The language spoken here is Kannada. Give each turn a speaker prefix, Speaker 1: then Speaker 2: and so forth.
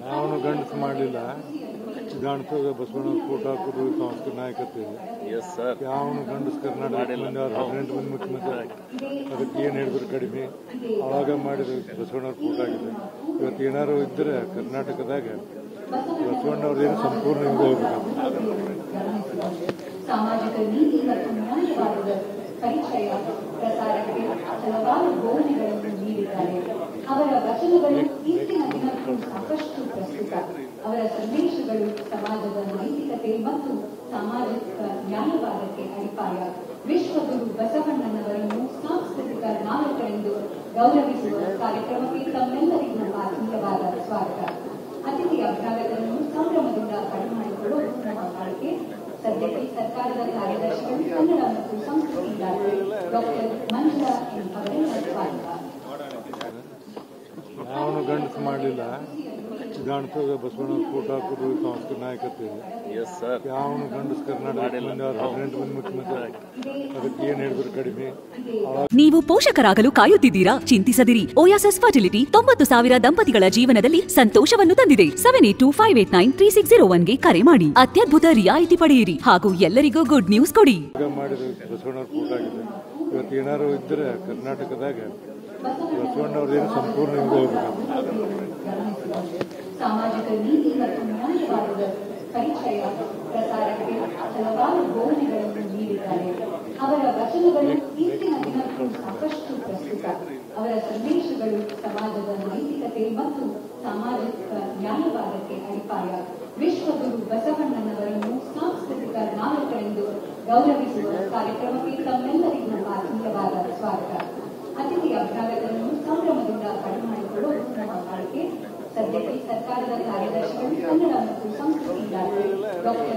Speaker 1: ಯಾವನು ಗಂಡಸು ಮಾಡಲಿಲ್ಲ. ಗಂಡಸಾಗ ಬಸವಣ್ಣ ಫೋಟೋ ಹಾಕೋದು ಸಂಸ್ಕೃತ ನಾಯಕತ್ವ. ಯಾವನು ಗಂಡಸು ಕರ್ನಾಟಕ ಮಂದಿ 18 ಮಂದಿ ಮುಖ್ಯಮಂತ್ರಿ ಅದಕ್ಕೆ ಏನು ಹೇಳಿದ್ರು ಕಡಿಮೆ. ಅವಾಗ ಮಾಡಿದ ಬಸವಣ್ಣವ್ರ ಫೋಟೋ ಆಗಿದೆ. ಇವತ್ತು ಏನಾರು ಇದ್ದರೆ ಕರ್ನಾಟಕದಾಗ ಬಸವಣ್ಣವ್ರೇನು ಸಂಪೂರ್ಣ ಹಿಂಗೆ ಹೋಗ್ಬೇಕು.
Speaker 2: ಸಾಮಾಜಿಕ ನೀತಿ ಮತ್ತು ನ್ಯಾಯವಾದದ ಪರಿಚಯ ಪ್ರಸಾರಕ್ಕೆ ಹಲವಾರು ಬೋಧನೆಗಳನ್ನು ನೀಡಿದ್ದಾರೆ. ಅವರ ವಚನಗಳು ಇಂದಿನ ದಿನಕ್ಕೂ ಸಾಕಷ್ಟು ಪ್ರಸ್ತುತ. ಅವರ ಸಂದೇಶಗಳು ಸಮಾಜದ ನೈತಿಕತೆ ಮತ್ತು ಸಾಮಾಜಿಕ ನ್ಯಾಯವಾದಕ್ಕೆ ಅಡಿಪಾಯ. ವಿಶ್ವಗುರು ಬಸವಣ್ಣನವರನ್ನು ಸಾಂಸ್ಕೃತಿಕ ನಾಯಕರೆಂದು ಗೌರವಿಸುವ ಕಾರ್ಯಕ್ರಮಕ್ಕೆ ತಮ್ಮೆಲ್ಲರಿಗೂ ಆತ್ಮೀಯವಾದ ಸ್ವಾಗತ. ಅತಿಥಿ ಅಭ್ಯಾಗತರನ್ನು ಸಂಭ್ರಮದಿಂದ ಬರಮಾಡಿಕೊಳ್ಳುವುದು ನಮ್ಮ ಬಾಳಿಕೆ. ಸದ್ಯಕ್ಕೆ ಸರ್ಕಾರದ ಕಾರ್ಯದರ್ಶಿಗಳು ಕನ್ನಡ ಮತ್ತು ಸಂಸ್ಕೃತಿ ಇಲಾಖೆ ಡಾಕ್ಟರ್ ಮಂಜುಳಾ ಎಂ ಅವರಿಂದ ಸ್ವಾಗತ.
Speaker 1: ಯಾವನು ಗಂಡಸು ಮಾಡಲಿಲ್ಲ. ಗಂಡಸಾಗ ಬಸವಣ್ಣವ್ರ ಫೋಟೋ ಹಾಕೋದು ಸಂಸ್ಕೃತ ನಾಯಕತ್ವ. ಯಾವನು ಗಂಡಸು ಕರ್ನಾಟಕ ಮಂದಿ 18 ಮಂದಿ ಮುಖ್ಯಮಂತ್ರಿ ಅದಕ್ಕೆ ಏನು ಹೇಳಿದ್ರು ಕಡಿಮೆ.
Speaker 3: ನೀವು ಪೋಷಕರಾಗಲು ಕಾಯುತ್ತಿದ್ದೀರಾ? ಚಿಂತಿಸದಿರಿ. ಓಯಾಸಸ್ ಫರ್ಟಿಲಿಟಿ 90,000 ದಂಪತಿಗಳ ಜೀವನದಲ್ಲಿ ಸಂತೋಷವನ್ನು ತಂದಿದೆ. 7825893601ಗೆ ಕರೆ ಮಾಡಿ ಅತ್ಯದ್ಭುತ ರಿಯಾಯಿತಿ ಪಡೆಯಿರಿ ಹಾಗೂ ಎಲ್ಲರಿಗೂ ಗುಡ್ ನ್ಯೂಸ್ ಕೊಡಿ.
Speaker 1: ಮಾಡಿದ ಬಸವಣ್ಣವ್ರ ಫೋಟೋ ಆಗಿದೆ. ಇವತ್ತು ಏನಾರು ಇದ್ದರೆ ಕರ್ನಾಟಕದಾಗ ಬಸವಣ್ಣವ್ರೇನು ಸಂಪೂರ್ಣ ಹಿಂಗೆ ಹೋಗ್ಬೇಕು.
Speaker 2: ಸಾಮಾಜಿಕ ನೀತಿ ಮತ್ತು ನ್ಯಾಯವಾದದ ಪರಿಚಯ ಪ್ರಸಾರಕ್ಕೆ ಹಲವಾರು ಬೋಧನೆಗಳನ್ನು ನೀಡಿದ್ದಾರೆ. ಅವರ ವಚನಗಳು ಇಂದಿನ ದಿನಕ್ಕೂ ಸಾಕಷ್ಟು ಪ್ರಸ್ತುತ. ಅವರ ಸಂದೇಶಗಳು ಸಮಾಜದ ನೈತಿಕತೆ ಮತ್ತು ಸಾಮಾಜಿಕ ನ್ಯಾಯವಾದಕ್ಕೆ ಅಡಿಪಾಯ. ವಿಶ್ವಗುರು ಬಸವಣ್ಣನವರನ್ನು ಸಾಂಸ್ಕೃತಿಕ ನಾಯಕರೆಂದು ಗೌರವಿಸುವ ಕಾರ್ಯಕ್ರಮಕ್ಕೆ ತಮ್ಮೆಲ್ಲರಿಗೂ ಆತ್ಮೀಯವಾದ ಸ್ವಾಗತ. ಅತಿಥಿ ಅಭ್ಯಾಗತರನ್ನು ಸಂಭ್ರಮದಿಂದ ಬರಮಾಡಿಕೊಳ್ಳುವುದು ನಮ್ಮ ಬಾಳಿಕೆ. ಸದ್ಯಕ್ಕೆ ಸರ್ಕಾರದ ಕಾರ್ಯದರ್ಶಿಗಳು ಕನ್ನಡ ಮತ್ತು ಸಂಸ್ಕೃತಿ ಇಲಾಖೆ ಡಾಕ್ಟರ್